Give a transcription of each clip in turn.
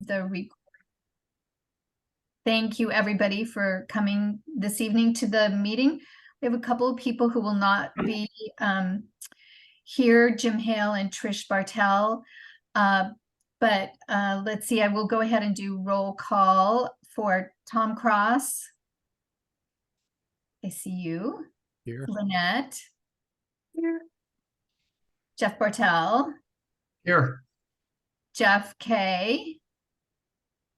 the record. Thank you, everybody, for coming this evening to the meeting. We have a couple of people who will not be here, Jim Hale and Trish Bartel. But let's see, I will go ahead and do roll call for Tom Cross. I see you. Here. Lynette. Here. Jeff Bartel. Here. Jeff K.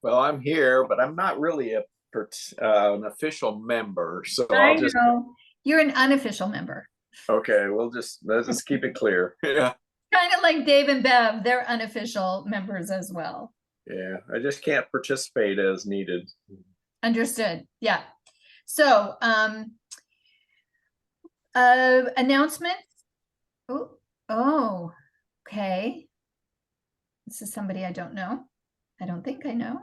Well, I'm here, but I'm not really an official member, so I I'll just know. You're an unofficial member. okay. Let's just keep it clear. Yeah, Kind of like Dave and Bev, they're unofficial members as well. yeah. I just can't participate as needed. Understood. Yeah. So, announcements. Oh, okay. This is somebody I don't know. I don't think I know.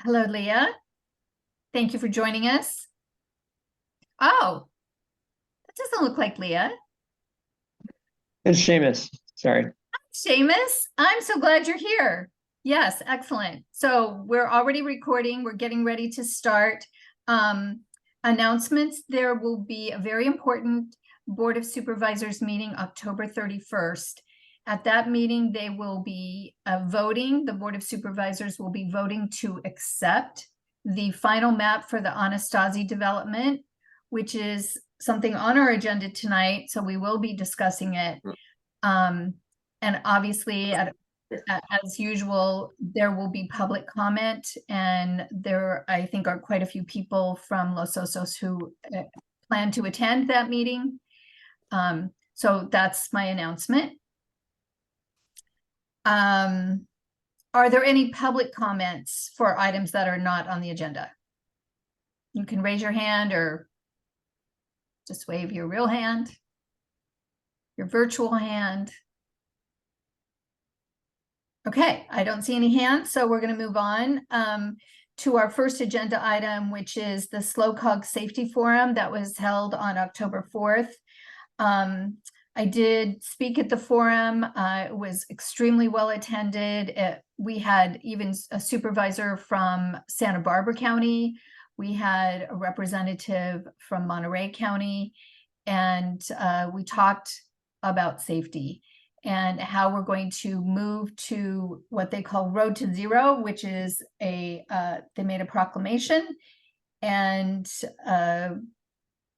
Hello, Leah. Thank you for joining us. Oh, that doesn't look like Leah. It's Seamus. Sorry. Seamus, I'm so glad you're here. Yes, excellent. So we're already recording. We're getting ready to start. Announcements. There will be a very important Board of Supervisors meeting October 31st. At that meeting, they will be voting. The Board of Supervisors will be voting to accept the final map for the Anastasi development, which is something on our agenda tonight. So we will be discussing it. And obviously, as usual, there will be public comment, and there, I think, are quite a few people from Los Osos who plan to attend that meeting. So that's my announcement. Are there any public comments for items that are not on the agenda? You can raise your hand or just wave your real hand, your virtual hand. Okay, I don't see any hands, so we're going to move on to our first agenda item, which is the LOCAC Safety Forum that was held on October 4th. I did speak at the forum. It was extremely well attended. We had even a supervisor from Santa Barbara County. We had a representative from Monterey County, and we talked about safety and how we're going to move to what they call Road to Zero, which is they made a proclamation, and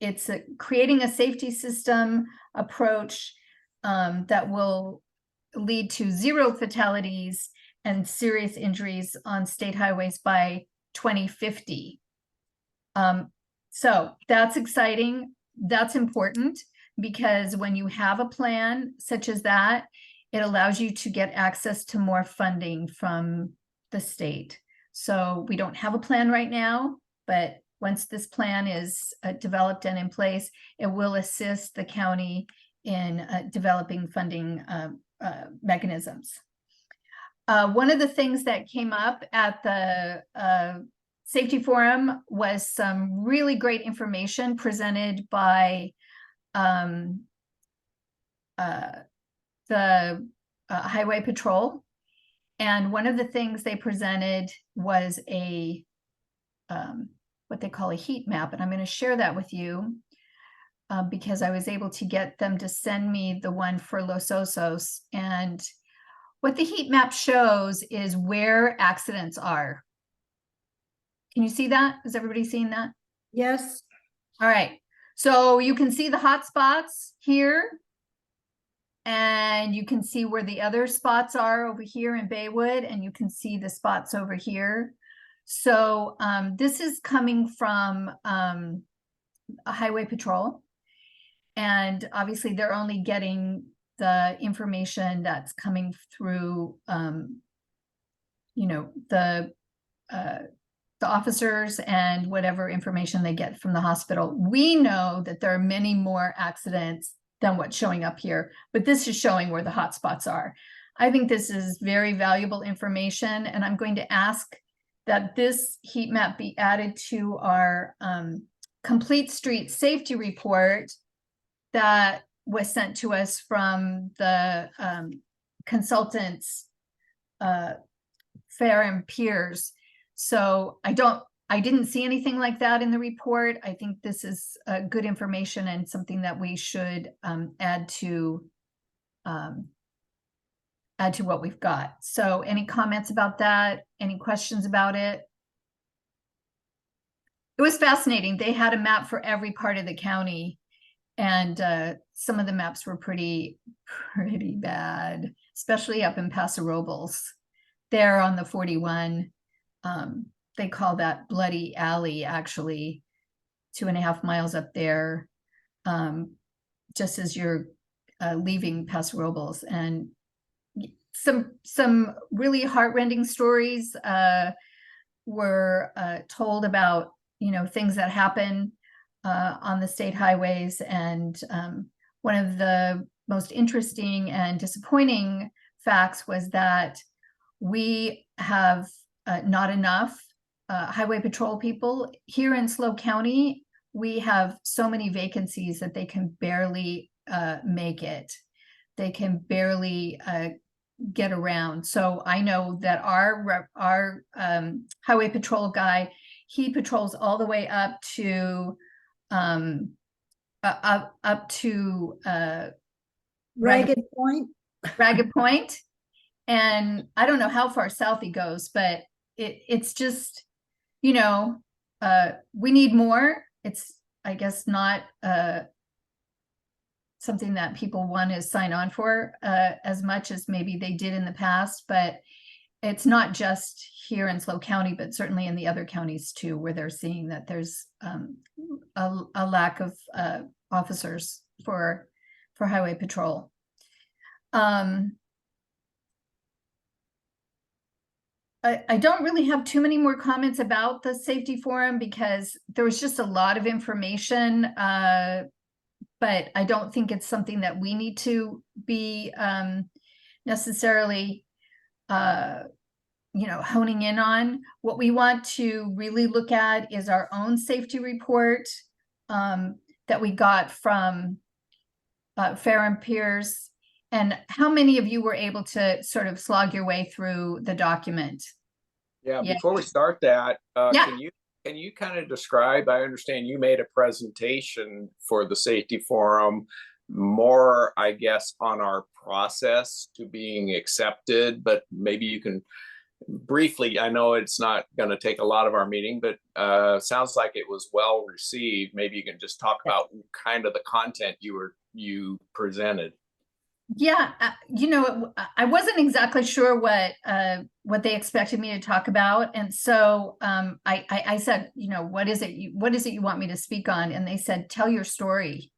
it's creating a safety system approach that will lead to zero fatalities and serious injuries on state highways by 2050. So that's exciting. That's important, because when you have a plan such as that, it allows you to get access to more funding from the state. So we don't have a plan right now, but once this plan is developed and in place, it will assist the county in developing funding mechanisms. One of the things that came up at the Safety Forum was some really great information presented by the Highway Patrol. And one of the things they presented was a what they call a heat map. And I'm going to share that with you because I was able to get them to send me the one for Los Osos. And what the heat map shows is where accidents are. Can you see that? Is everybody seeing that? Yes. All right. So you can see the hot spots here. And you can see where the other spots are over here in Baywood. And you can see the spots over here. So this is coming from a Highway Patrol. And obviously they're only getting the information that's coming through, you know, the officers and whatever information they get from the hospital. We know that there are many more accidents than what's showing up here, but this is showing where the hot spots are. I think this is very valuable information, and I'm going to ask that this heat map be added to our complete street safety report that was sent to us from the consultants, Fair and Peers. So I didn't see anything like that in the report. I think this is good information and something that we should add to what we've got. So any comments about that? Any questions about it? It was fascinating. They had a map for every part of the county, and some of the maps were pretty bad, especially up in Paso Robles. There on the 41, they call that Bloody Alley, actually, 2.5 miles up there, just as you're leaving Paso Robles. And some really heartrending stories were told about, things that happen on the state highways. And one of the most interesting and disappointing facts was that we have not enough highway patrol people here in SLO County. We have so many vacancies that they can barely make it. They can barely get around. So I know that our highway patrol guy, he patrols all the way up to Ragged Point. Ragged Point. And I don't know how far south he goes, but it's just, we need more. It's, I guess, not something that people want to sign on for as much as maybe they did in the past, but it's not just here in SLO County, but certainly in the other counties too, where they're seeing that there's a lack of officers for highway patrol. I don't really have too many more comments about the safety forum because there was just a lot of information, but I don't think it's something that we need to be necessarily honing in on. What we want to really look at is our own safety report that we got from Fair and Peers. And how many of you were able to sort of slog your way through the document? Yeah, before we start that, can you kind of describe, I understand you made a presentation for the safety forum, more, I guess, on our process to being accepted, but maybe you can briefly, I know it's not going to take a lot of our meeting, but sounds like it was well received. Maybe you can just talk about kind of the content you presented. Yeah, I wasn't exactly sure what they expected me to talk about, and so I said, what is it you want me to speak on? And they said, tell your story.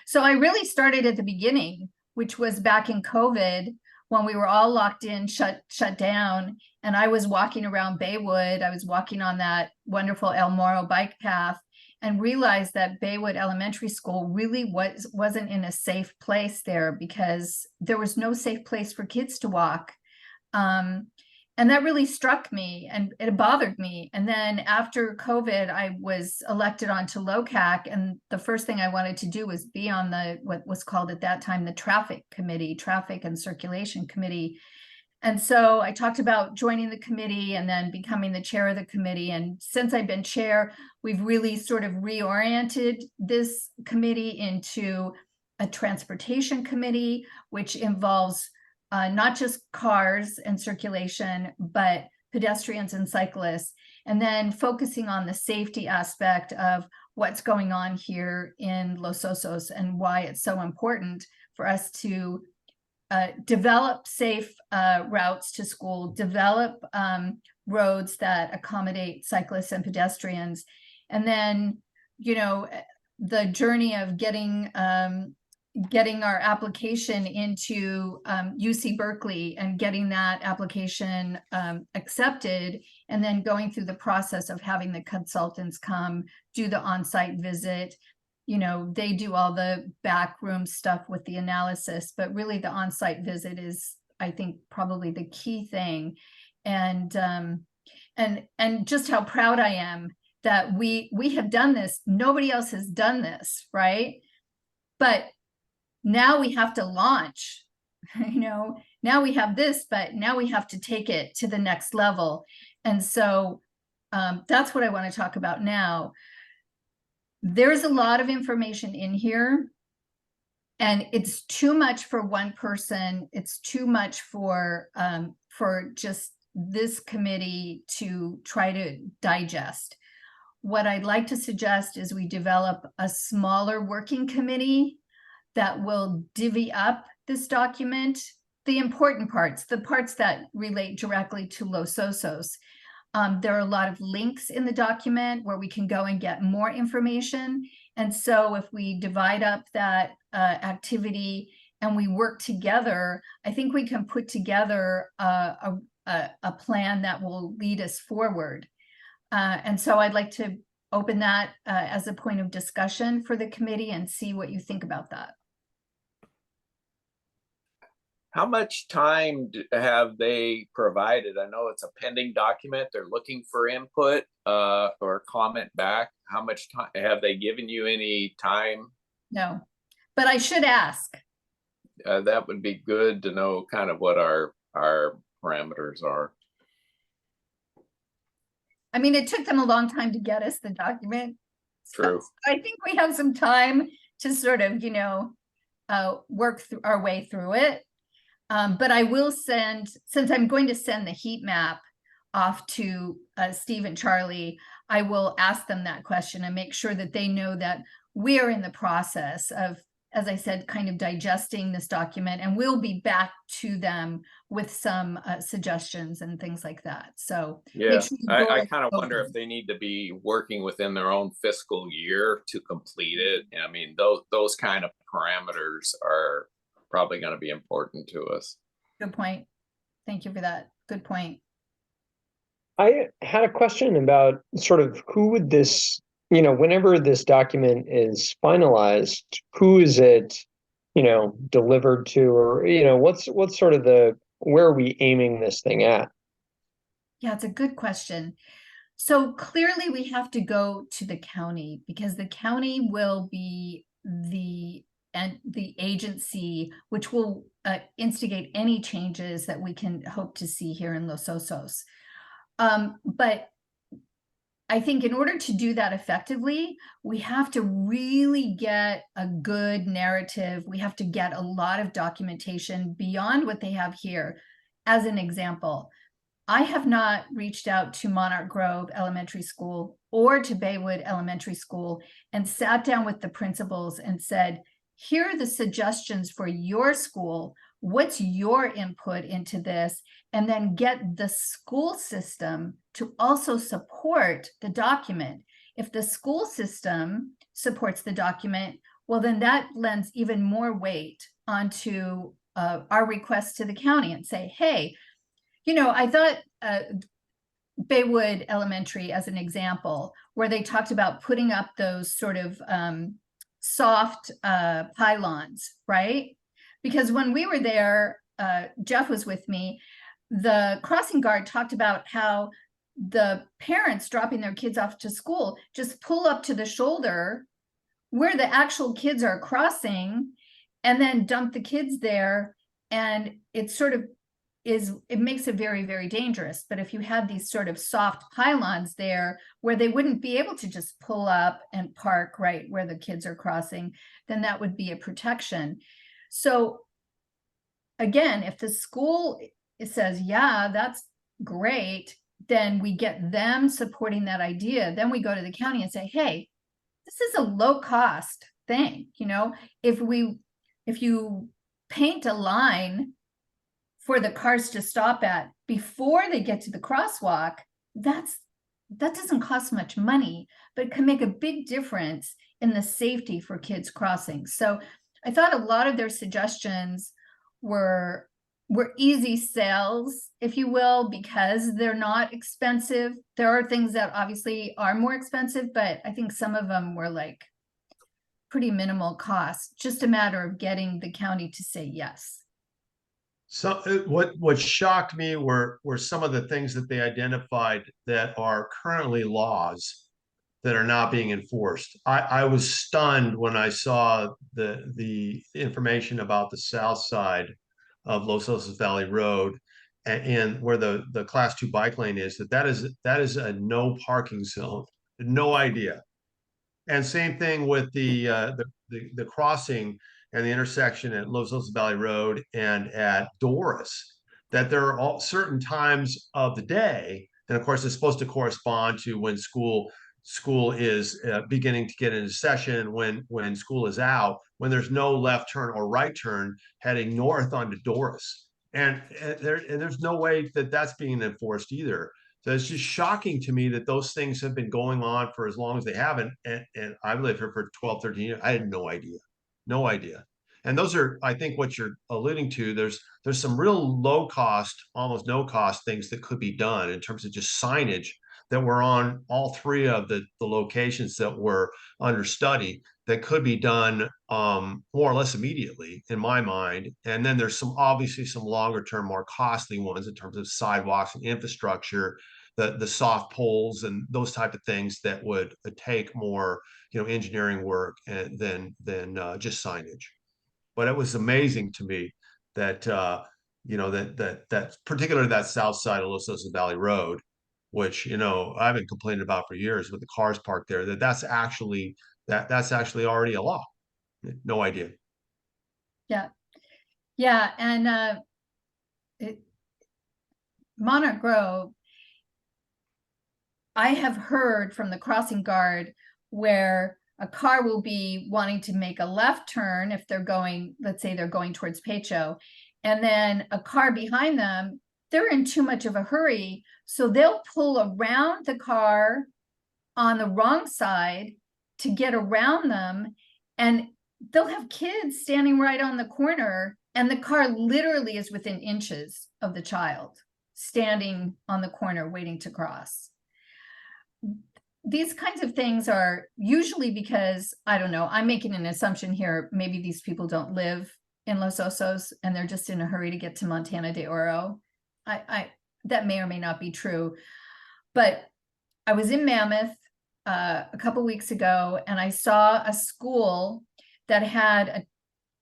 So I really started at the beginning, which was back in COVID when we were all locked in, shut down, and I was walking around Baywood. I was walking on that wonderful El Moro bike path, and realized that Baywood Elementary School really wasn't in a safe place there because there was no safe place for kids to walk. And that really struck me and it bothered me. And then after COVID, I was elected onto LOCAC, and the first thing I wanted to do was be on what was called at that time the Traffic and Circulation Committee. And so I talked about joining the committee and then becoming the chair of the committee. And since I've been chair, we've really sort of reoriented this committee into a transportation committee, which involves not just cars and circulation, but pedestrians and cyclists, and then focusing on the safety aspect of what's going on here in Los Osos and why it's so important for us to develop safe routes to school, develop roads that accommodate cyclists and pedestrians. And then, the journey of getting our application into UC Berkeley and getting that application accepted, and then going through the process of having the consultants come do the on-site visit. They do all the backroom stuff with the analysis, but really the on-site visit is, I think, probably the key thing. And and just how proud I am that we have done this. Nobody else has done this, right? But now we have to launch, now we have this, but now we have to take it to the next level. And so that's what I want to talk about now. There's a lot of information in here, and it's too much for one person. It's too much for just this committee to try to digest. What I'd like to suggest is we develop a smaller working committee that will divvy up this document, the important parts, the parts that relate directly to Los Osos. There are a lot of links in the document where we can go and get more information. And so if we divide up that activity and we work together, I think we can put together a plan that will lead us forward. And so I'd like to open that as a point of discussion for the committee and see what you think about that. How much time have they provided? I know it's a pending document. They're looking for input or comment back. How much time have they given you any time? No, but I should ask. That would be good to know kind of what our parameters are. I mean, it took them a long time to get us the document. True. So I think we have some time to sort of, work through our way through it. But I will send, since I'm going to send the heat map off to Steve and Charlie, I will ask them that question and make sure that they know that we are in the process of, as I said, kind of digesting this document, and we'll be back to them with some suggestions and things like that. So yeah, sure I kind of wonder if they need to be working within their own fiscal year to complete it. I mean, those kind of parameters are probably going to be important to us. Good point. Thank you for that. Good point. I had a question about sort of who would this, whenever this document is finalized, who is it, delivered to, or, what's sort of where are we aiming this thing at? Yeah, it's a good question. So clearly we have to go to the county, because the county will be the agency which will instigate any changes that we can hope to see here in Los Osos. But I think in order to do that effectively, we have to really get a good narrative. We have to get a lot of documentation beyond what they have here. As an example, I have not reached out to Monarch Grove Elementary School or to Baywood Elementary School and sat down with the principals and said, here are the suggestions for your school. What's your input into this? And then get the school system to also support the document. If the school system supports the document, well, then that lends even more weight onto our request to the county and say, hey, I thought Baywood Elementary as an example, where they talked about putting up those sort of soft pylons, right? Because when we were there, Jeff was with me, the crossing guard talked about how the parents dropping their kids off to school just pull up to the shoulder where the actual kids are crossing and then dump the kids there. And it sort of it makes it very, very dangerous. But if you have these sort of soft pylons there where they wouldn't be able to just pull up and park right where the kids are crossing, then that would be a protection. So again, if the school says, yeah, that's great, then we get them supporting that idea. Then we go to the county and say, hey, this is a low cost thing. If you paint a line for the cars to stop at before they get to the crosswalk, that doesn't cost much money, but it can make a big difference in the safety for kids crossing. So I thought a lot of their suggestions were easy sales, if you will, because they're not expensive. There are things that obviously are more expensive, but I think some of them were like pretty minimal cost, just a matter of getting the county to say yes. So what shocked me were some of the things that they identified that are currently laws that are not being enforced. I was stunned when I saw the information about the south side of Los Osos Valley Road and where the class 2 bike lane is, that is a no parking zone. No idea. And same thing with the crossing and the intersection at Los Osos Valley Road and at Doris, that there are all certain times of the day, and of course it's supposed to correspond to when school is beginning to get into session, when school is out, when there's no left turn or right turn heading north onto Doris, and there's no way that that's being enforced either. So it's just shocking to me that those things have been going on for as long as they haven't. And I've lived here for 12, 13 years. I had no idea. No idea. And those are, I think, what you're alluding to. There's some real low cost, almost no cost things that could be done in terms of just signage that were on all three of the locations that were under study that could be done more or less immediately, in my mind. And then there's obviously some longer term, more costly ones in terms of sidewalks and infrastructure, the soft poles and those type of things that would take more, engineering work than just signage. But it was amazing to me that that particularly that south side of Los Osos Valley Road, which I've been complaining about for years with the cars parked there, that's actually already a law. No idea. Yeah, and Monarch Grove, I have heard from the crossing guard where a car will be wanting to make a left turn if they're going, let's say they're going towards Pecho, and then a car behind them, they're in too much of a hurry, so they'll pull around the car on the wrong side to get around them, and they'll have kids standing right on the corner, and the car literally is within inches of the child standing on the corner waiting to cross. These kinds of things are usually because, I don't know, I'm making an assumption here, maybe these people don't live in Los Osos and they're just in a hurry to get to Montana de Oro. That may or may not be true, but I was in Mammoth a couple weeks ago, and I saw a school that had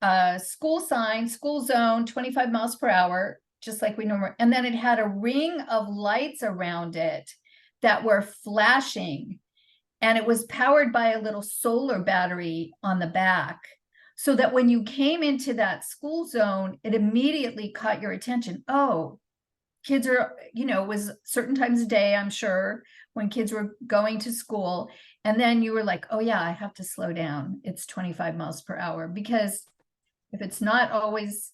a school sign, school zone, 25 miles per hour, just like we normally, and then it had a ring of lights around it that were flashing, and it was powered by a little solar battery on the back, so that when you came into that school zone, it immediately caught your attention. Oh, kids are, it was certain times of day, I'm sure, when kids were going to school. And then you were like, oh yeah, I have to slow down. It's 25 miles per hour. Because if it's not always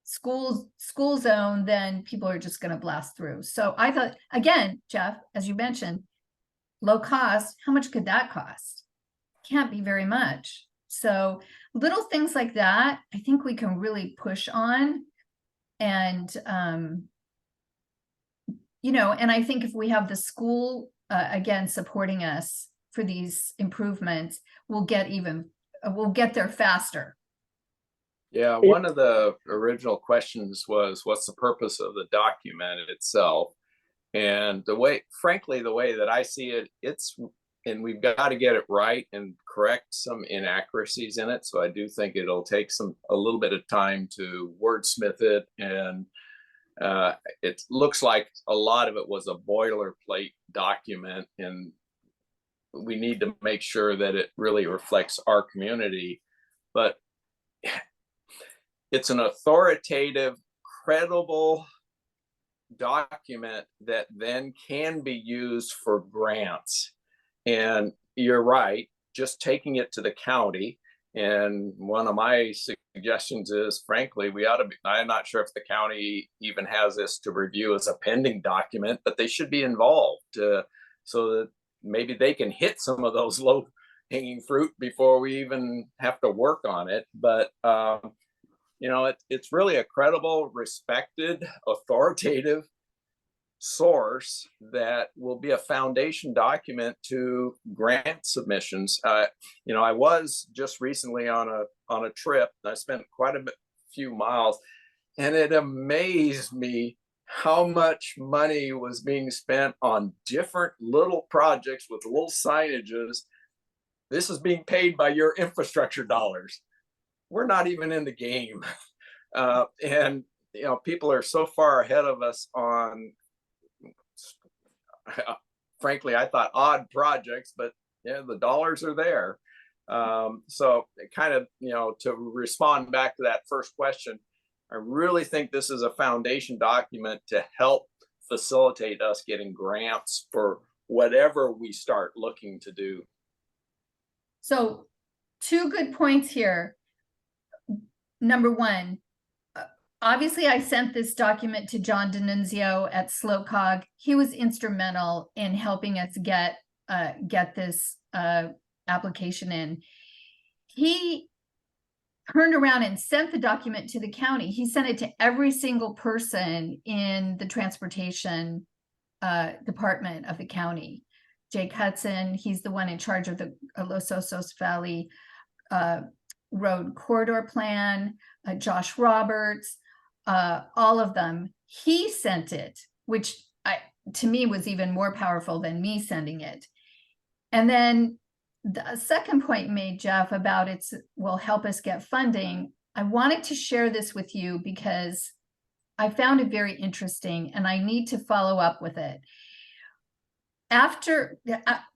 school zone, then people are just going to blast through. So I thought, again, Jeff, as you mentioned, low cost, how much could that cost? Can't be very much. So little things like that, I think we can really push on. And, and I think if we have the school, again, supporting us for these improvements, we'll get there faster. Yeah, one of the original questions was, what's the purpose of the document itself? And frankly, the way that I see it, and we've got to get it right and correct some inaccuracies in it. So I do think it'll take a little bit of time to wordsmith it. And it looks like a lot of it was a boilerplate document, and we need to make sure that it really reflects our community. But it's an authoritative, credible document that then can be used for grants. And you're right, just taking it to the county. And one of my suggestions is, frankly, I'm not sure if the county even has this to review as a pending document, but they should be involved so that maybe they can hit some of those low hanging fruit before we even have to work on it. But it's really a credible, respected, authoritative source that will be a foundation document to grant submissions. I was just recently on a trip. I spent quite a few miles, And it amazed me how much money was being spent on different little projects with little signages. This is being paid by your infrastructure dollars. We're not even in the game. And people are so far ahead of us on, frankly, I thought odd projects, but yeah, the dollars are there. So kind of, to respond back to that first question, I really think this is a foundation document to help facilitate us getting grants for whatever we start looking to do. So 2 good points here. Number 1, obviously I sent this document to John D'Annunzio at LOCAC. He was instrumental in helping us get this application in. He turned around and sent the document to the county. He sent it to every single person in the transportation department of the county. Jake Hudson, he's the one in charge of the Los Osos Valley Road Corridor Plan, Josh Roberts, all of them. He sent it, which to me was even more powerful than me sending it. And then the second point made, Jeff, about it will help us get funding. I wanted to share this with you because I found it very interesting and I need to follow up with it.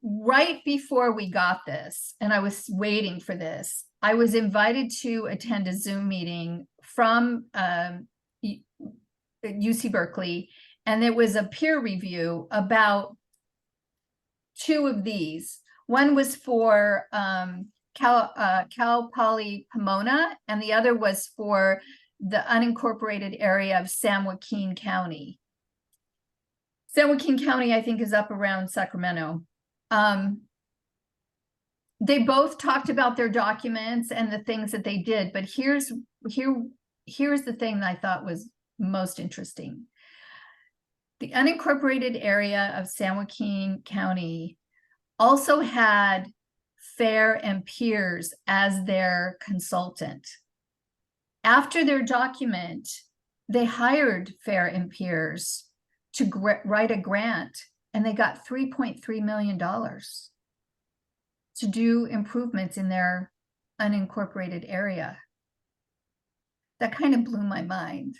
Right before we got this, and I was waiting for this, I was invited to attend a Zoom meeting from UC Berkeley, and it was a peer review about 2 of these. One was for Cal Poly Pomona, and the other was for the unincorporated area of San Joaquin County. San Joaquin County, I think, is up around Sacramento. They both talked about their documents and the things that they did, but here's the thing that I thought was most interesting. The unincorporated area of San Joaquin County also had Fair and Peers as their consultant. After their document, they hired Fair and Peers to write a grant, and they got $3.3 million to do improvements in their unincorporated area. That kind of blew my mind.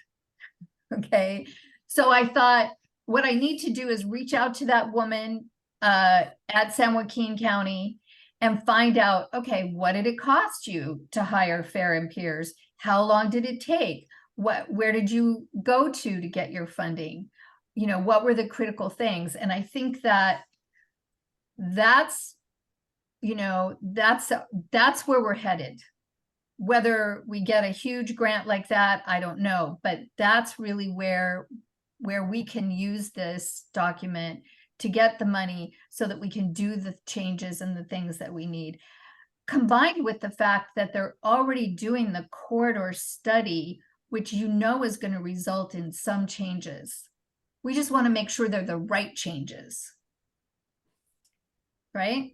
Okay, so I thought what I need to do is reach out to that woman at San Joaquin County and find out, okay, what did it cost you to hire Fair and Peers? How long did it take? Where did you go to get your funding? What were the critical things? And I think that's where we're headed. Whether we get a huge grant like that, I don't know, but that's really where we can use this document to get the money so that we can do the changes and the things that we need, combined with the fact that they're already doing the corridor study, which is going to result in some changes. We just want to make sure they're the right changes. Right?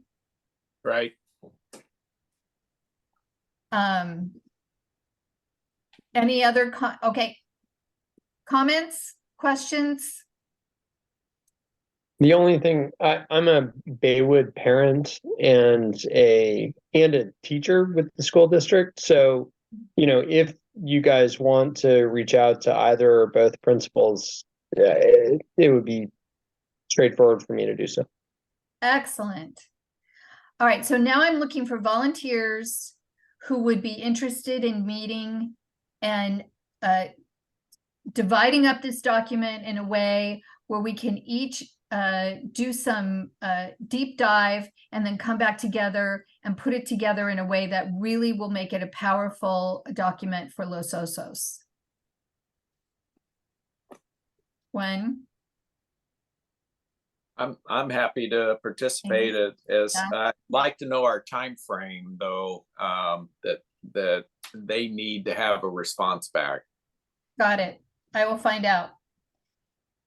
Right. Any other comments, questions? The only thing, I'm a Baywood parent and a teacher with the school district. So, if you guys want to reach out to either or both principals, it would be straightforward for me to do so. Excellent. All right, so now I'm looking for volunteers who would be interested in meeting and dividing up this document in a way where we can each do some deep dive and then come back together and put it together in a way that really will make it a powerful document for Los Osos. When? I'm happy to participate. As I'd like to know our time frame, though, that they need to have a response back. Got it. I will find out.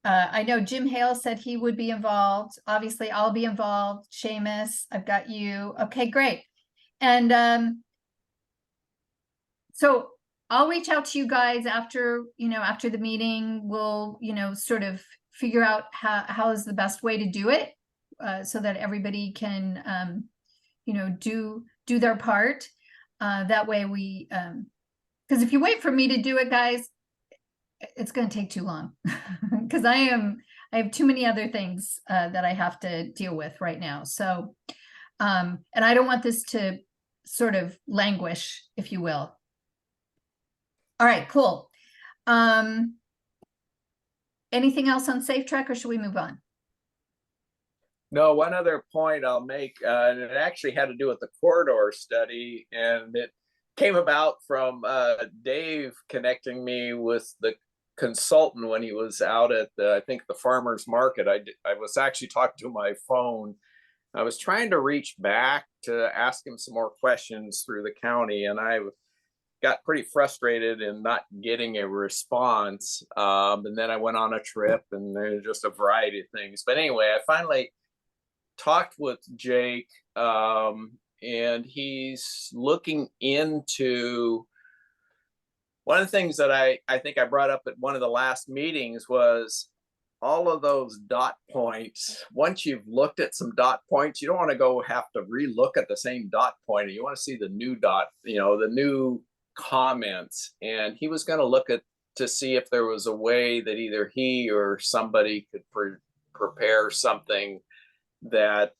I know Jim Hale said he would be involved. Obviously, I'll be involved. Seamus, I've got you. Okay, great. And so I'll reach out to you guys after, after the meeting. We'll, sort of figure out how is the best way to do it, so that everybody can, do their part. That way we, because if you wait for me to do it, guys, it's going to take too long because I have too many other things that I have to deal with right now. So, and I don't want this to sort of languish, if you will. All right, cool. Anything else on Safe Track, or should we move on? No, one other point I'll make, and it actually had to do with the corridor study, and it came about from Dave connecting me with the consultant when he was out at I think the farmer's market. I was actually talking to my phone. I was trying to reach back to ask him some more questions through the county, and I got pretty frustrated in not getting a response. And then I went on a trip, and there's just a variety of things. But anyway, I finally talked with Jake, and he's looking into one of the things that I think I brought up at one of the last meetings was all of those dot points. Once you've looked at some dot points, you don't want to have to re-look at the same dot point. You want to see the new dot, the new comments. And he was going to look at to see if there was a way that either he or somebody could prepare something that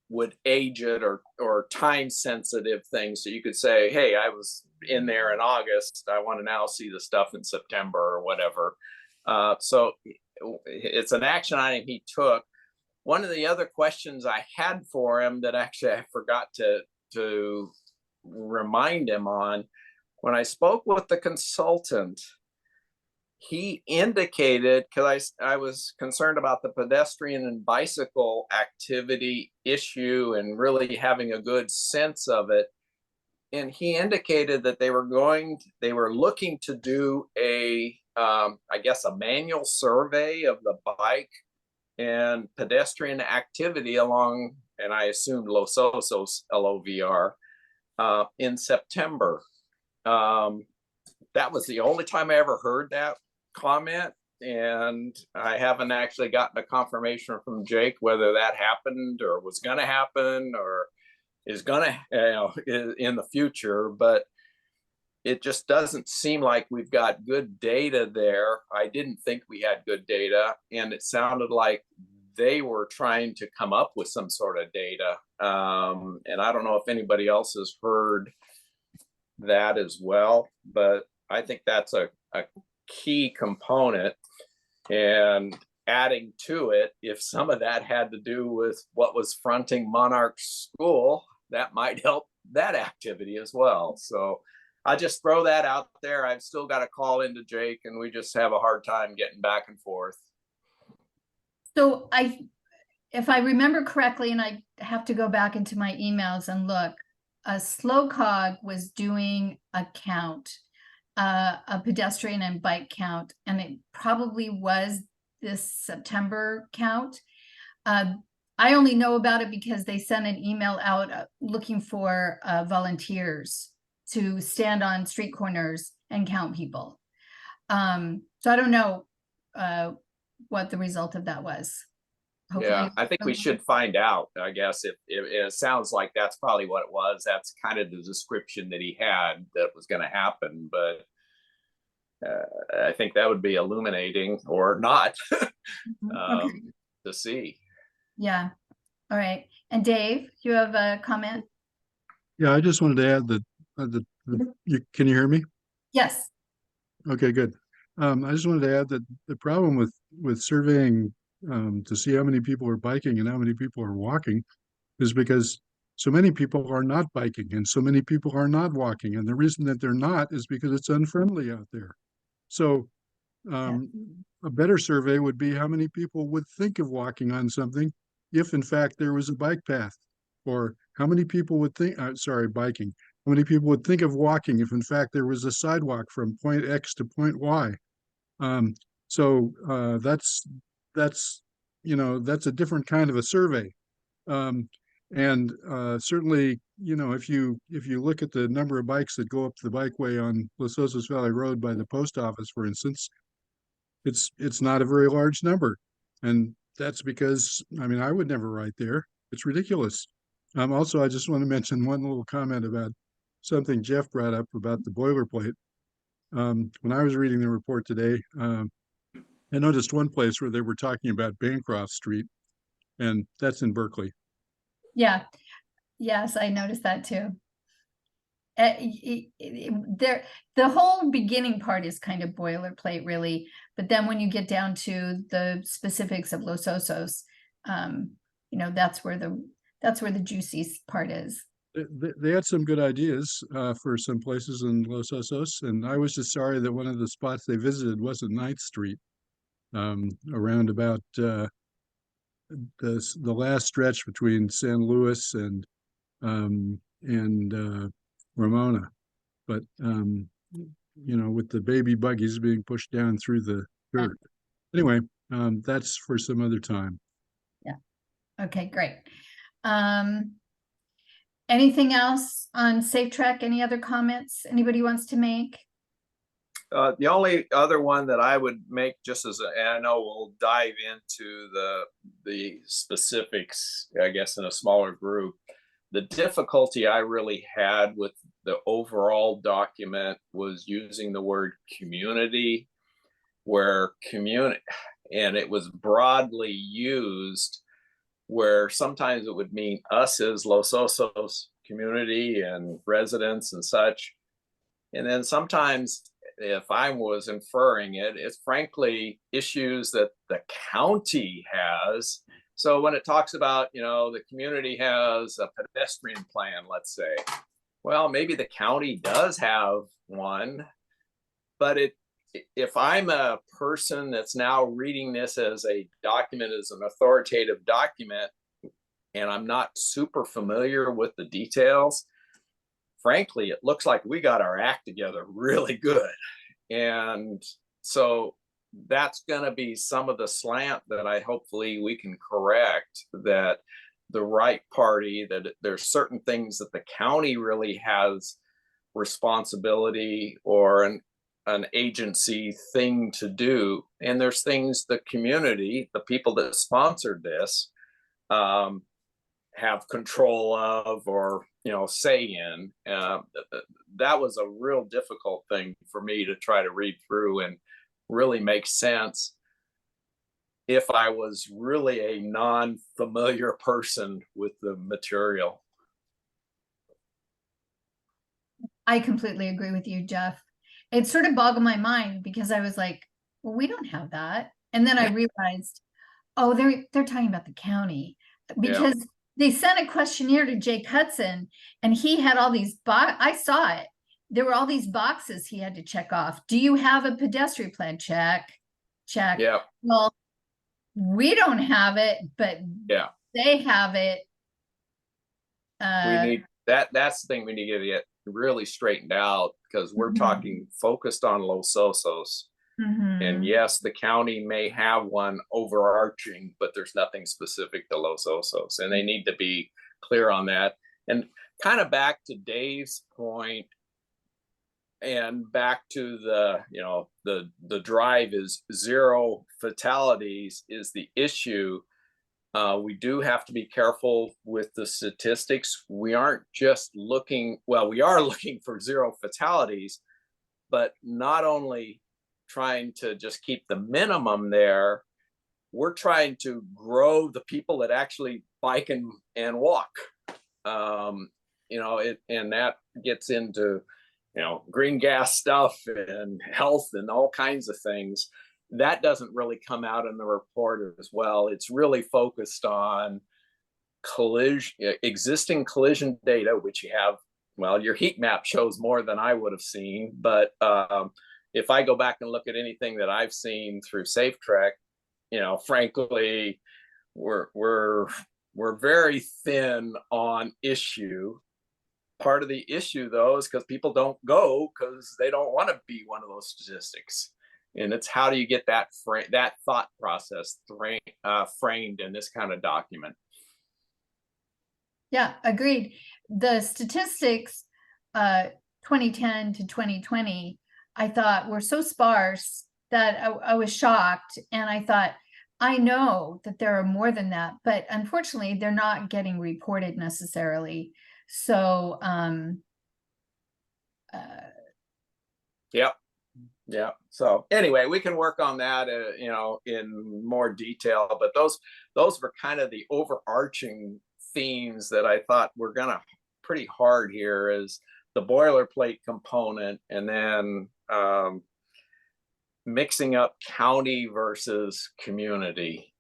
would age it or time sensitive things. So you could say, hey, I was in there in August. I want to now see the stuff in September or whatever. So it's an action item he took. One of the other questions I had for him that actually I forgot to remind him on, when I spoke with the consultant, he indicated, because I was concerned about the pedestrian and bicycle activity issue and really having a good sense of it. And he indicated that they were looking to do I guess a manual survey of the bike and pedestrian activity along, and I assumed Los Osos, LOVR, in September. That was the only time I ever heard that comment, and I haven't actually gotten a confirmation from Jake whether that happened or was going to happen or is going to in the future. But it just doesn't seem like we've got good data there. I didn't think we had good data, and it sounded like they were trying to come up with some sort of data. And I don't know if anybody else has heard that as well, but I think that's a key component. And adding to it, if some of that had to do with what was fronting Monarch School, that might help that activity as well. So I just throw that out there. I've still got to call into Jake, and we just have a hard time getting back and forth. So if I remember correctly, and I have to go back into my emails and look, LOCAC was doing a count, a pedestrian and bike count, and it probably was this September count. I only know about it because they sent an email out looking for volunteers to stand on street corners and count people. So I don't know what the result of that was. Hopefully. Yeah, I think we should find out, I guess. If it sounds like that's probably what it was. That's kind of the description that he had that was going to happen. But I think that would be illuminating or not Okay. to see. Yeah. All right. And Dave, you have a comment? Yeah, I just wanted to add that can you hear me? Yes. Okay, good. I just wanted to add that the problem with surveying to see how many people are biking and how many people are walking is because so many people are not biking and so many people are not walking. And the reason that they're not is because it's unfriendly out there. So a better survey would be how many people would think of walking on something if in fact there was a bike path, or how many people would think, biking. How many people would think of walking if in fact there was a sidewalk from point X to point Y? So that's a different kind of a survey. And certainly, if you look at the number of bikes that go up the bikeway on Los Osos Valley Road by the post office, for instance, it's not a very large number. And that's because, I mean, I would never ride there. It's ridiculous. Also, I just want to mention one little comment about something Jeff brought up about the boilerplate. When I was reading the report today, I noticed one place where they were talking about Bancroft Street, and that's in Berkeley. Yeah. Yes, I noticed that too. There, the whole beginning part is kind of boilerplate, really. But then when you get down to the specifics of Los Osos, that's where the juicy part is. They had some good ideas for some places in Los Osos, and I was just sorry that one of the spots they visited wasn't 9th Street, around about the last stretch between San Luis and Ramona. But with the baby buggies being pushed down through the dirt. Anyway, that's for some other time. Yeah. Okay, great. Anything else on Safe Track? Any other comments anybody wants to make? The only other one that I would make, just as and I know we'll dive into the specifics, I guess, in a smaller group. The difficulty I really had with the overall document was using the word community, where community, and it was broadly used, where sometimes it would mean us as Los Osos community and residents and such. And then sometimes, if I was inferring it, it's frankly issues that the county has. So when it talks about, the community has a pedestrian plan, let's say, well, maybe the county does have one, but if I'm a person that's now reading this as a document, as an authoritative document, and I'm not super familiar with the details, frankly, it looks like we got our act together really good. And so that's going to be some of the slant that I hopefully we can correct, that the right party, that there's certain things that the county really has responsibility or an agency thing to do. And there's things the community, the people that sponsored this, have control of or say in. That was a real difficult thing for me to try to read through and really make sense if I was really a non-familiar person with the material. I completely agree with you, Jeff. It sort of boggled my mind because I was like, well, we don't have that. And then I realized, oh, they're talking about the county, because they sent a questionnaire to Jake Hudson and he had all these I saw it. There were all these boxes he had to check off. Do you have a pedestrian plan? Check. Yeah. Well, we don't have it, but they have it. We need that's the thing we need to get really straightened out, because we're talking focused on Los Osos. And yes, the county may have one overarching, but there's nothing specific to Los Osos, and they need to be clear on that. And kind of back to Dave's point, and back to the drive is zero fatalities is the issue. We do have to be careful with the statistics. We aren't just looking, well, we are looking for zero fatalities, but not only trying to just keep the minimum there, we're trying to grow the people that actually bike and walk. And that gets into, green gas stuff and health and all kinds of things. That doesn't really come out in the report as well. It's really focused on existing collision data, which you have. Well, your heat map shows more than I would have seen, but if I go back and look at anything that I've seen through Safe Track, frankly, we're very thin on issue. Part of the issue, though, is because people don't go because they don't want to be one of those statistics. And it's how do you get that thought process framed in this kind of document? Yeah, agreed. The statistics, 2010 to 2020, I thought were so sparse that I was shocked. And I thought, I know that there are more than that, but unfortunately, they're not getting reported necessarily. So, Yep. Yeah. So anyway, we can work on that, in more detail, but those were kind of the overarching themes that I thought were gonna pretty hard here is the boilerplate component and then mixing up county versus community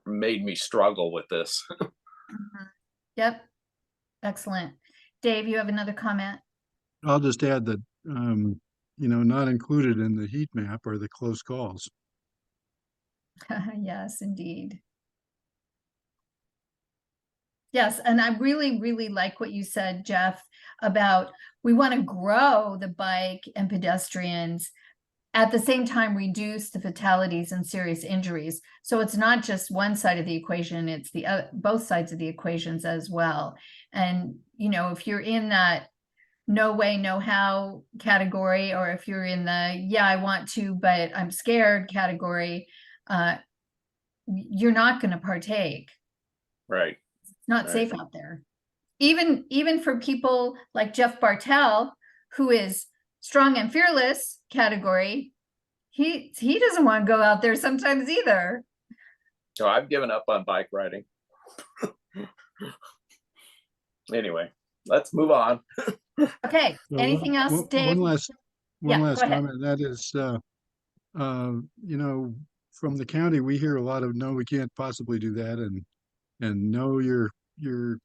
made me struggle with this. Yep. Excellent. Dave, you have another comment? I'll just add that, not included in the heat map are the close calls. Yes, indeed. Yes, and I really, really like what you said, Jeff, about we want to grow the bike and pedestrians, at the same time reduce the fatalities and serious injuries. So it's not just one side of the equation, it's the both sides of the equations as well. And, if you're in that no way, no how category, or if you're in the, yeah, I want to, but I'm scared category, you're not going to partake. Right. It's not safe out there. Even for people like Jeff Bartel, who is strong and fearless category, he doesn't want to go out there sometimes either. So I've given up on bike riding. Anyway, let's move on. Okay. So Anything else, Dave? One last Yeah, go ahead. comment. That is, from the county, we hear a lot of, no, we can't possibly do that. And no, you're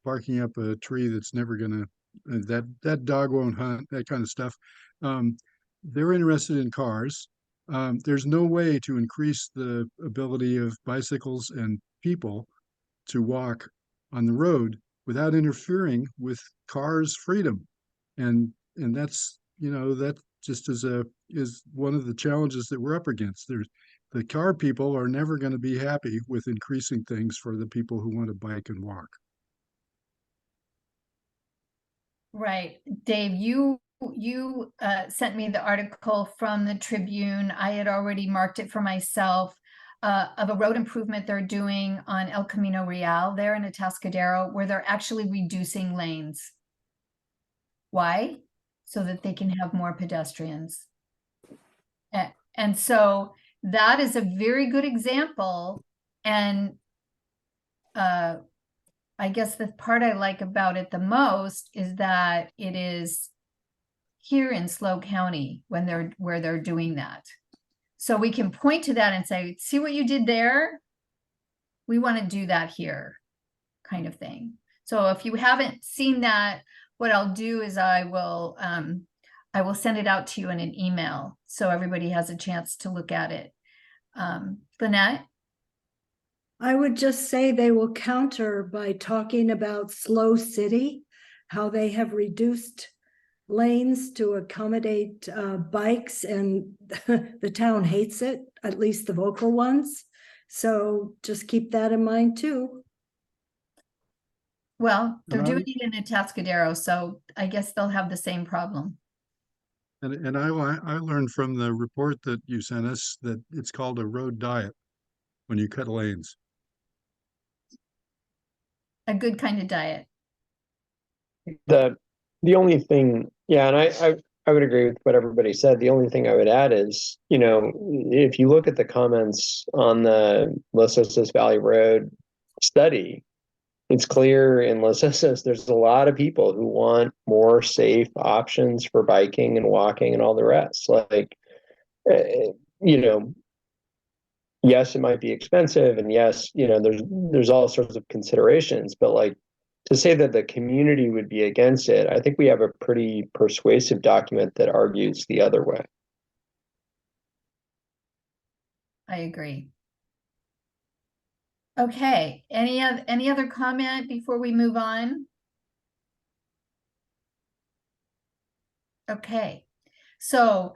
barking up a tree that's never gonna, that dog won't hunt, that kind of stuff. They're interested in cars. There's no way to increase the ability of bicycles and people to walk on the road without interfering with cars' freedom. And that's, that just is one of the challenges that we're up against. The car people are never going to be happy with increasing things for the people who want to bike and walk. Right. Dave, you sent me the article from the Tribune. I had already marked it for myself, of a road improvement they're doing on El Camino Real there in Atascadero, where they're actually reducing lanes. Why? So that they can have more pedestrians. And so that is a very good example. And I guess the part I like about it the most is that it is here in SLO County where they're doing that. So we can point to that and say, see what you did there? We want to do that here, kind of thing. So if you haven't seen that, what I'll do is I will send it out to you in an email so everybody has a chance to look at it. Lynette? I would just say they will counter by talking about SLO City, how they have reduced lanes to accommodate bikes, and the town hates it, at least the vocal ones. So just keep that in mind too. Well, they're doing it in Atascadero, so I guess they'll have the same problem. And I learned from the report that you sent us that it's called a road diet when you cut lanes. A good kind of diet. The only thing, yeah, and I would agree with what everybody said. The only thing I would add is, if you look at the comments on the Los Osos Valley Road study, it's clear in Los Osos there's a lot of people who want more safe options for biking and walking and all the rest. Like, yes, it might be expensive, and yes, there's all sorts of considerations, but like, to say that the community would be against it, I think we have a pretty persuasive document that argues the other way. I agree. Okay, any other comment before we move on? Okay, so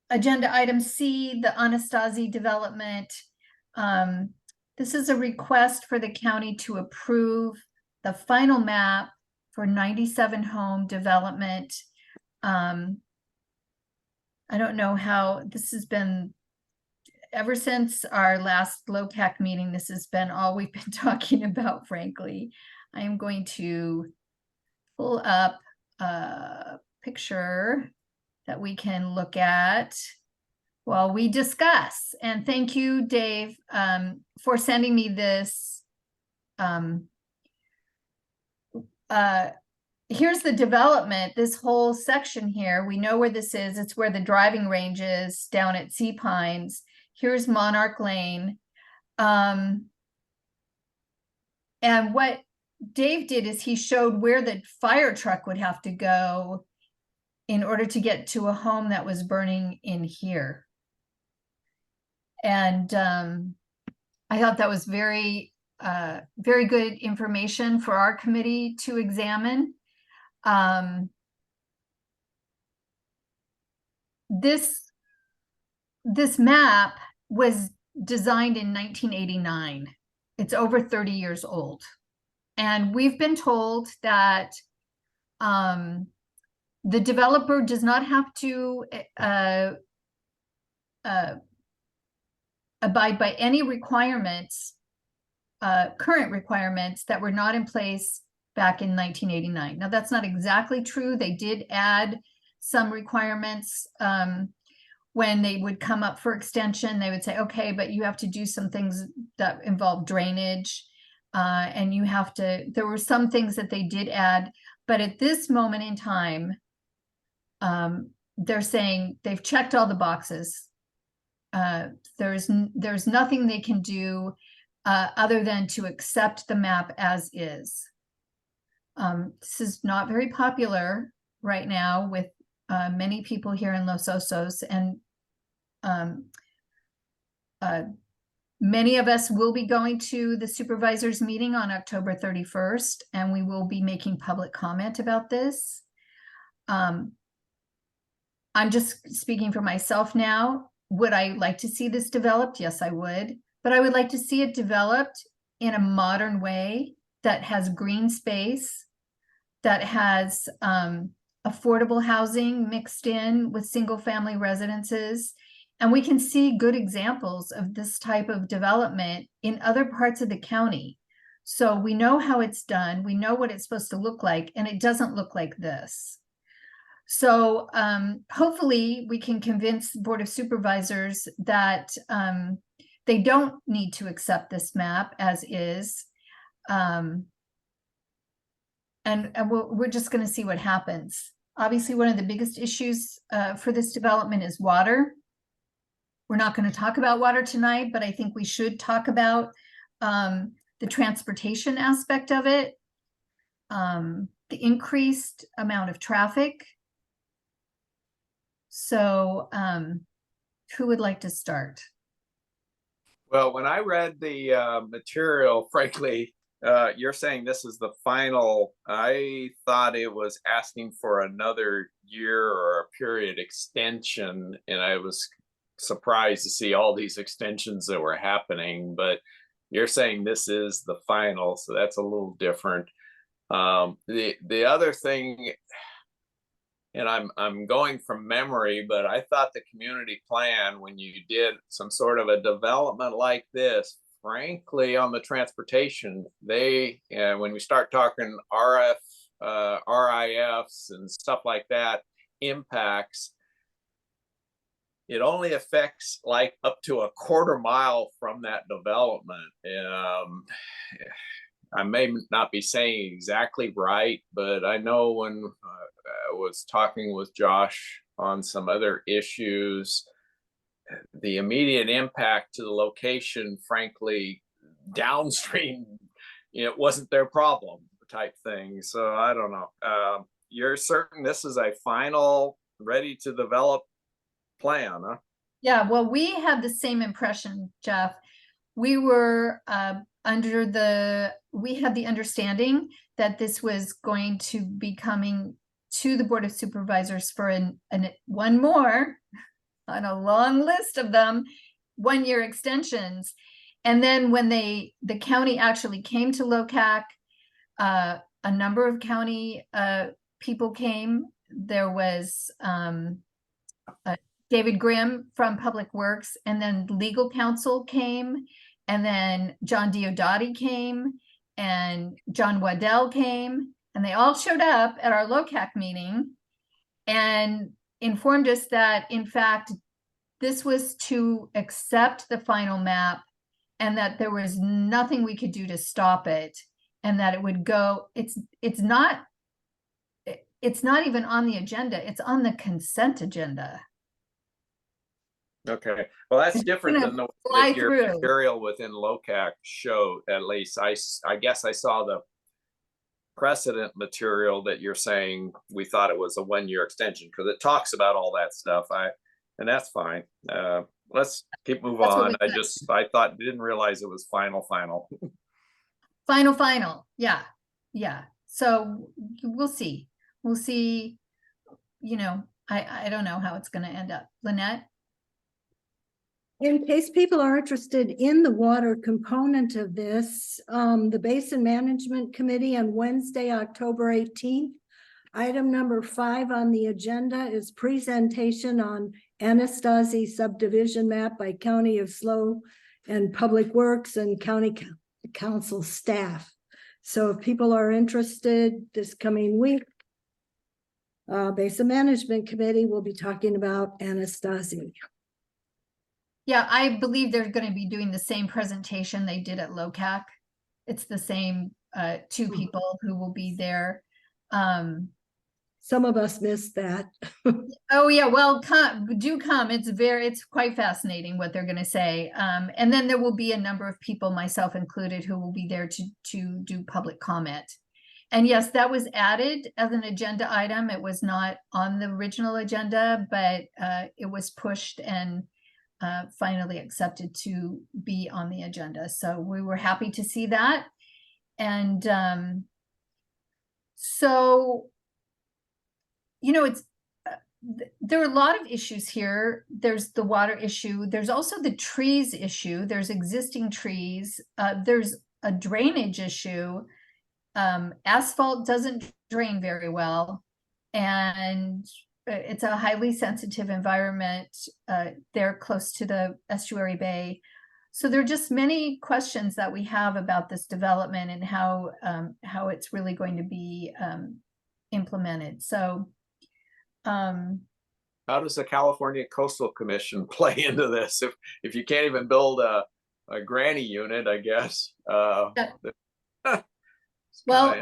agenda item C, the Anastasi development. This is a request for the county to approve the final map for 97 home development. I don't know how this has been, ever since our last LOCAC meeting, this has been all we've been talking about, frankly. I am going to pull up a picture that we can look at while we discuss. And thank you, Dave, for sending me this. Here's the development, this whole section here. We know where this is. It's where the driving range is down at Sea Pines. Here's Monarch Lane. And what Dave did is he showed where the fire truck would have to go in order to get to a home that was burning in here. And I thought that was very good information for our committee to examine. This map was designed in 1989. It's over 30 years old. And we've been told that the developer does not have to abide by any requirements, current requirements that were not in place back in 1989. Now, that's not exactly true. They did add some requirements when they would come up for extension. They would say, okay, but you have to do some things that involve drainage. And you have to, there were some things that they did add, but at this moment in time, they're saying they've checked all the boxes. There's nothing they can do other than to accept the map as is. This is not very popular right now with many people here in Los Osos, and many of us will be going to the supervisors meeting on October 31st, and we will be making public comment about this. I'm just speaking for myself now. Would I like to see this developed? Yes, I would. But I would like to see it developed in a modern way that has green space, that has affordable housing mixed in with single family residences. And we can see good examples of this type of development in other parts of the county. So we know how it's done. We know what it's supposed to look like, and it doesn't look like this. So hopefully we can convince the Board of Supervisors that they don't need to accept this map as is. And we're just going to see what happens. Obviously, one of the biggest issues for this development is water. We're not going to talk about water tonight, but I think we should talk about the transportation aspect of it, the increased amount of traffic. So who would like to start? Well, when I read the material, frankly, you're saying this is the final. I thought it was asking for another year or a period extension, and I was surprised to see all these extensions that were happening. But you're saying this is the final, so that's a little different. The other thing, and I'm going from memory, but I thought the community plan, when you did some sort of a development like this, frankly, on the transportation, when we start talking RIFs and stuff like that, impacts, it only affects like up to a quarter mile from that development. I may not be saying exactly right, but I know when I was talking with Josh on some other issues, the immediate impact to the location, frankly, downstream, it wasn't their problem type thing. So I don't know. You're certain this is a final, ready to develop plan, huh? Yeah, well, we had the same impression, Jeff. We were we had the understanding that this was going to be coming to the Board of Supervisors for one more on a long list of them, 1-year extensions. And then when the county actually came to LOCAC, a number of county people came. There was David Grimm from Public Works, and then legal counsel came, and then John Diodati came, and John Waddell came, and they all showed up at our LOCAC meeting and informed us that, in fact, this was to accept the final map and that there was nothing we could do to stop it, and that it would go, it's not even on the agenda, it's on the consent agenda. Okay, well, that's It's different gonna than the fly that your through. material within LOCAC showed. At least I guess I saw the precedent material that you're saying we thought it was a 1-year extension because it talks about all that stuff. And that's fine. Let's move That's what on. we I didn't realize it was final. Final. Yeah. So we'll see. You know, I don't know how it's going to end up. Lynette? In case people are interested in the water component of this, the Basin Management Committee on Wednesday, October 18th, item number 5 on the agenda is presentation on Anastasi subdivision map by County of SLO and Public Works and County Council staff. So if people are interested this coming week, Basin Management Committee will be talking about Anastasi. Yeah, I believe they're going to be doing the same presentation they did at LOCAC. It's the same 2 people who will be there. Some of us missed that. Oh yeah, well, do come. It's quite fascinating what they're going to say. And then there will be a number of people, myself included, who will be there to do public comment. And yes, that was added as an agenda item. It was not on the original agenda, but it was pushed and finally accepted to be on the agenda. So we were happy to see that. And so, you know, there are a lot of issues here. There's the water issue. There's also the trees issue. There's existing trees. There's a drainage issue. Asphalt doesn't drain very well. And it's a highly sensitive environment. They're close to the estuary bay. So there are just many questions that we have about this development and how it's really going to be implemented. So how does the California Coastal Commission play into this? If you can't even build a granny unit, I guess. Well,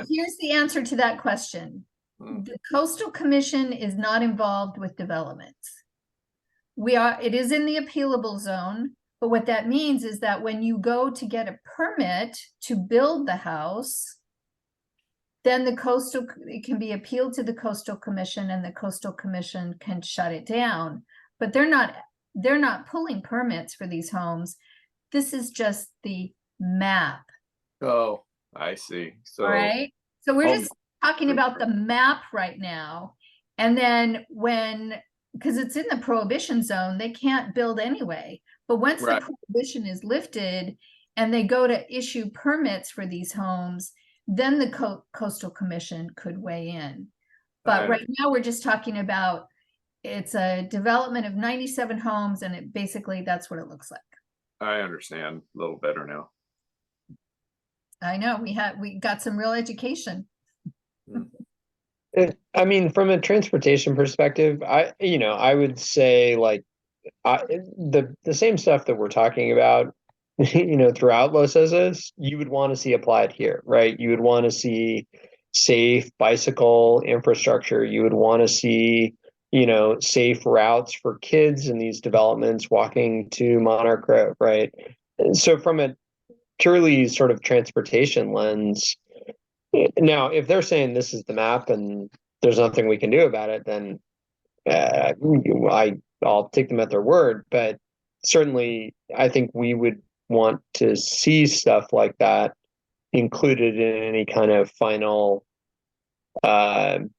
here's the answer to that question. The Coastal Commission is not involved with developments. It is in the appealable zone, but what that means is that when you go to get a permit to build the house, then it can be appealed to the Coastal Commission, and the Coastal Commission can shut it down. But they're not pulling permits for these homes. This is just the map. Oh, I see. So, all right. So we're just talking about the map right now. And then because it's in the prohibition zone, they can't build anyway. But once the prohibition is lifted and they go to issue permits for these homes, then the Coastal Commission could weigh in. But right now we're just talking about, it's a development of 97 homes, and basically that's what it looks like. I understand a little better now. I know we got some real education. I mean, from a transportation perspective, I would say like the same stuff that we're talking about, throughout Los Angeles, you would want to see applied here, right? You would want to see safe bicycle infrastructure. You would want to see, safe routes for kids in these developments walking to Monarch Grove, right? So from a purely sort of transportation lens, now, if they're saying this is the map and there's nothing we can do about it, then I'll take them at their word. But certainly, I think we would want to see stuff like that included in any kind of final, plan.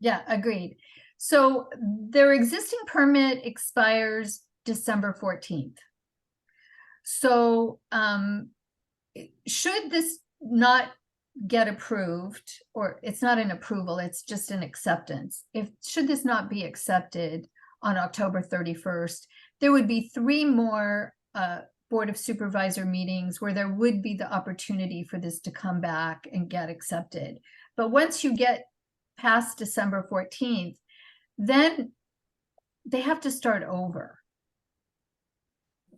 Yeah, agreed. So their existing permit expires December 14th. So, should this not get approved, or it's not an approval, it's just an acceptance. Should this not be accepted on October 31st, there would be 3 more Board of Supervisor meetings where there would be the opportunity for this to come back and get accepted. But once you get past December 14th, then they have to start over.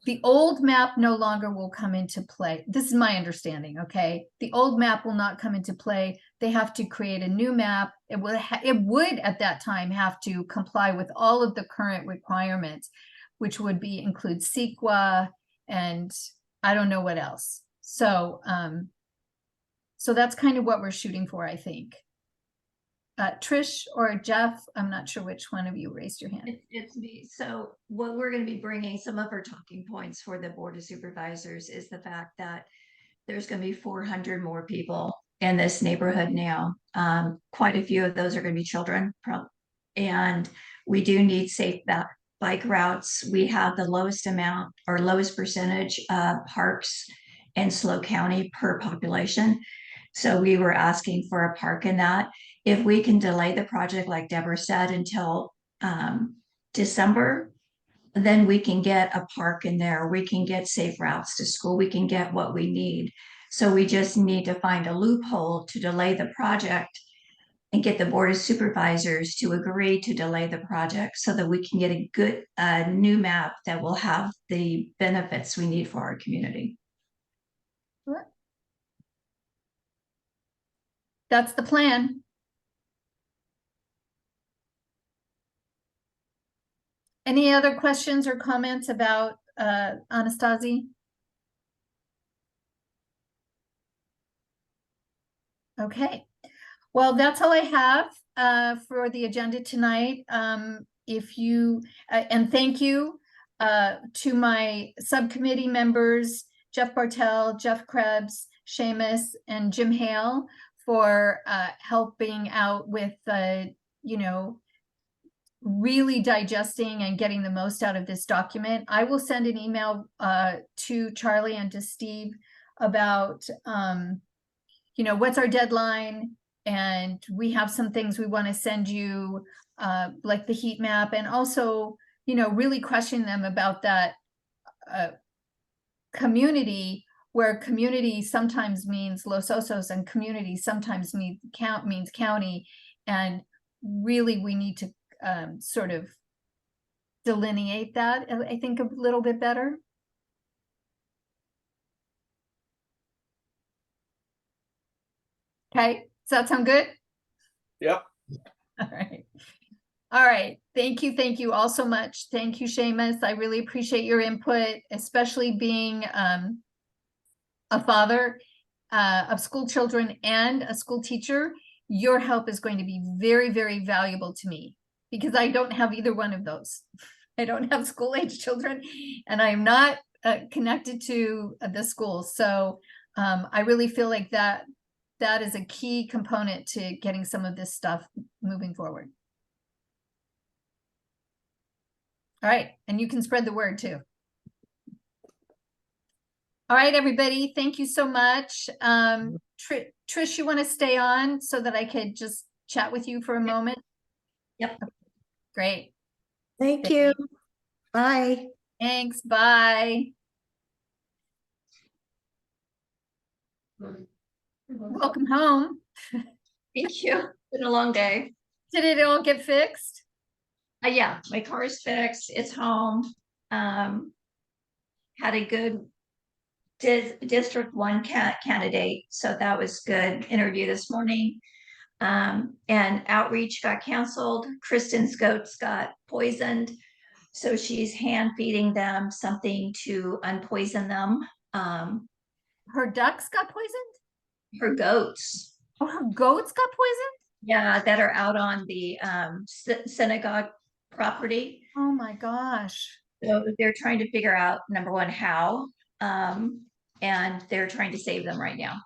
The old map no longer will come into play. This is my understanding, okay? The old map will not come into play. They have to create a new map. It would at that time have to comply with all of the current requirements, which would include CEQA and I don't know what else. So, so that's kind of what we're shooting for, I think. Trish or Jeff, I'm not sure which one of you raised your hand. It's me. So what we're going to be bringing, some of our talking points for the Board of Supervisors is the fact that there's going to be 400 more people in this neighborhood now. Quite a few of those are going to be children. And we do need safe bike routes. We have the lowest amount or lowest percentage of parks in SLO County per population. So we were asking for a park in that. If we can delay the project, like Deborah said, until December, then we can get a park in there. We can get safe routes to school. We can get what we need. So we just need to find a loophole to delay the project and get the Board of Supervisors to agree to delay the project so that we can get a good new map that will have the benefits we need for our community. That's the plan. Any other questions or comments about Anastasia? Okay, well, that's all I have for the agenda tonight. If you and thank you to my subcommittee members, Jeff Bartell, Jeff Krebs, Seamus, and Jim Hale for helping out with you know, really digesting and getting the most out of this document. I will send an email to Charlie and to Steve about, you know, what's our deadline, and we have some things we want to send you, like the heat map, and also, you know, really question them about that community, where community sometimes means Los Osos and community sometimes means county, and really we need to sort of delineate that, I think, a little bit better. Okay, does that sound good? Yep. All right. All right. Thank you all so much. Thank you, Seamus. I really appreciate your input, especially being a father of school children and a school teacher. Your help is going to be very, very valuable to me, because I don't have either one of those. I don't have school-age children, and I'm not connected to the school. So I really feel like that is a key component to getting some of this stuff moving forward. All right, and you can spread the word too. All right, everybody, thank you so much. Trish, you want to stay on so that I could just chat with you for a moment? Yep. Great. Thank you. Bye. Thanks. Bye. Welcome home. Thank you. Been a long day. Did it all get fixed? Yeah, my car is fixed. It's home. Had a good District 1 candidate, so that was good interview this morning. And outreach got canceled. Kristen's goats got poisoned, so she's hand feeding them something to unpoison them. Her ducks got poisoned? Her goats. Oh, her goats got poisoned? Yeah, that are out on the synagogue property. Oh my gosh. So they're trying to figure out, number one, how, and they're trying to save them right now.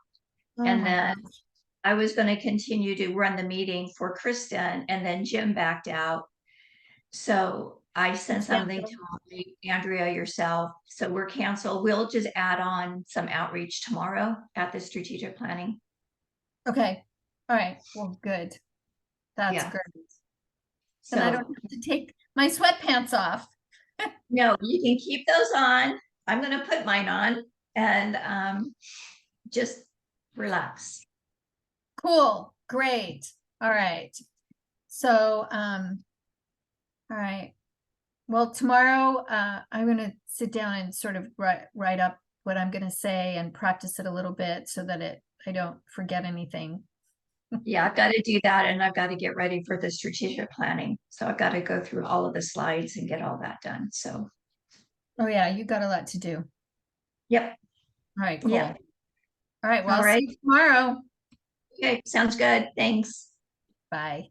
Oh And my then gosh. I was going to continue to run the meeting for Kristen, and then Jim backed out. So I sent something to Molly, Andrea, yourself. So we're canceled. We'll just add on some outreach tomorrow at the strategic planning. Okay, all right, well, good. That's Yeah. great. Then I don't have to take my sweatpants off. No, you can keep those on. I'm gonna put mine on and just relax. Cool, great, all right. So, all right. Well, tomorrow, I'm gonna sit down and sort of write up what I'm gonna say and practice it a little bit so that I don't forget anything. Yeah, I've got to do that and I've got to get ready for the strategic planning. So I've got to go through all of the slides and get all that done. So, Oh yeah, you got a lot to do. yep. All right, cool. Yeah. All right, well, All I'll see right. you tomorrow. Okay, sounds good. Thanks. Bye.